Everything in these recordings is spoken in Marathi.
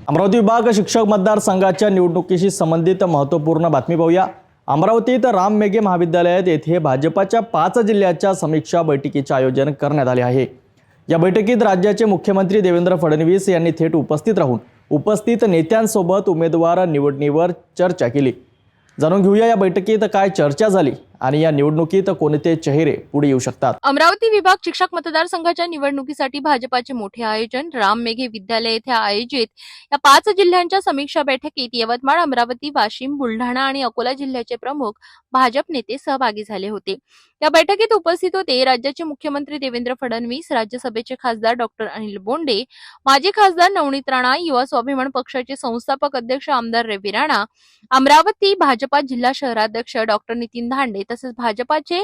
अमरावती विभाग शिक्षक मतदारसंघाच्या निवडणुकीशी संबंधित महत्त्वपूर्ण बातमी पाहूया। अमरावतीत राम मेघे महाविद्यालयात येथे भाजपाच्या 5 जिल्ह्याच्या समीक्षा बैठकीचे आयोजन करण्यात आले आहे। या बैठकीत राज्याचे मुख्यमंत्री देवेंद्र फडणवीस यांनी थेट उपस्थित राहून उपस्थित नेत्यांसोबत उमेदवार निवडणीवर चर्चा केली। जाणून घेऊया या बैठकीत काय चर्चा झाली आणि या निवडणुकीत कोणते चेहरे पुढे येऊ शकतात। अमरावती विभाग शिक्षक मतदारसंघाच्या निवडणुकीसाठी भाजपाचे मोठे आयोजन राम मेघे विद्यालय येथे आयोजित या 5 जिल्ह्यांच्या समीक्षा बैठकीत यवतमाळ, अमरावती, वाशिम, बुलढाणा आणि अकोला जिल्ह्याचे प्रमुख भाजप नेते सहभागी झाले होते। या बैठकीत उपस्थित होते राज्याचे मुख्यमंत्री देवेंद्र फडणवीस, राज्यसभेचे खासदार डॉक्टर अनिल बोंडे, माजी खासदार नवनीत राणा, युवा स्वाभिमान पक्षाचे संस्थापक अध्यक्ष आमदार रवी राणा, अमरावती भाजपा जिल्हा शहराध्यक्ष डॉक्टर नितीन धांडे तसेच भाजपाचे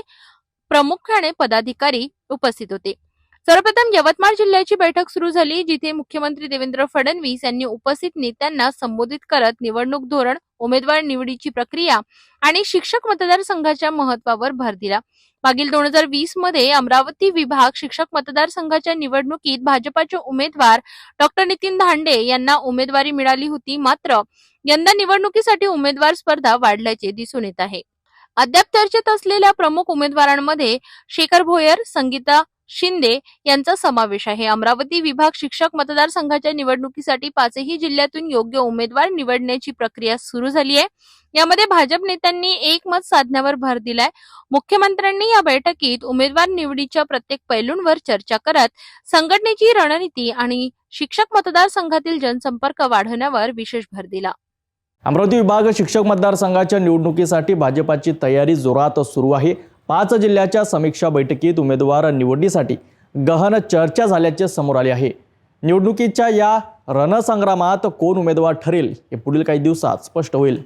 प्रामुख्याने पदाधिकारी उपस्थित होते। सर्वप्रथम यवतमाळ जिल्ह्याची बैठक सुरू झाली, जिथे मुख्यमंत्री देवेंद्र फडणवीस यांनी उपस्थित नेत्यांना संबोधित करत निवडणूक धोरण, उमेदवार निवडीची प्रक्रिया आणि शिक्षक मतदारसंघाच्या महत्त्वावर भर दिला। मागील 2020 मध्ये अमरावती विभाग शिक्षक मतदारसंघाच्या निवडणुकीत भाजपाचे उमेदवार डॉक्टर नितीन धांडे यांना उमेदवारी मिळाली होती, मात्र यंदा निवडणुकीसाठी उमेदवार स्पर्धा वाढल्याचे दिसून येत आहे। अद्याप चर्चेत असलेल्या प्रमुख उमेदवारांमध्ये शेखर भोयर, संगीता शिंदे यांचा समावेश आहे। अमरावती विभाग शिक्षक मतदारसंघाच्या निवडणुकीसाठी 5ही जिल्ह्यातून योग्य उमेदवार निवडण्याची प्रक्रिया सुरू झाली आहे। यामध्ये भाजप नेत्यांनी एकमत साधण्यावर भर दिलाय। मुख्यमंत्र्यांनी या बैठकीत उमेदवार निवडीच्या प्रत्येक पैलूंवर चर्चा करत संघटनेची रणनीती आणि शिक्षक मतदारसंघातील जनसंपर्क वाढवण्यावर विशेष भर दिला। अमरावती विभाग शिक्षक मतदारसंघाच्या निवडणुकीसाठी भाजपाची तयारी जोरात सुरू आहे। 5 जिल्ह्याच्या समीक्षा बैठकीत उमेदवार निवडीसाठी गहन चर्चा झाल्याचे समोर आले आहे। निवडणुकीच्या या रणसंग्रामात कोण उमेदवार ठरेल हे पुढील काही दिवसात स्पष्ट होईल।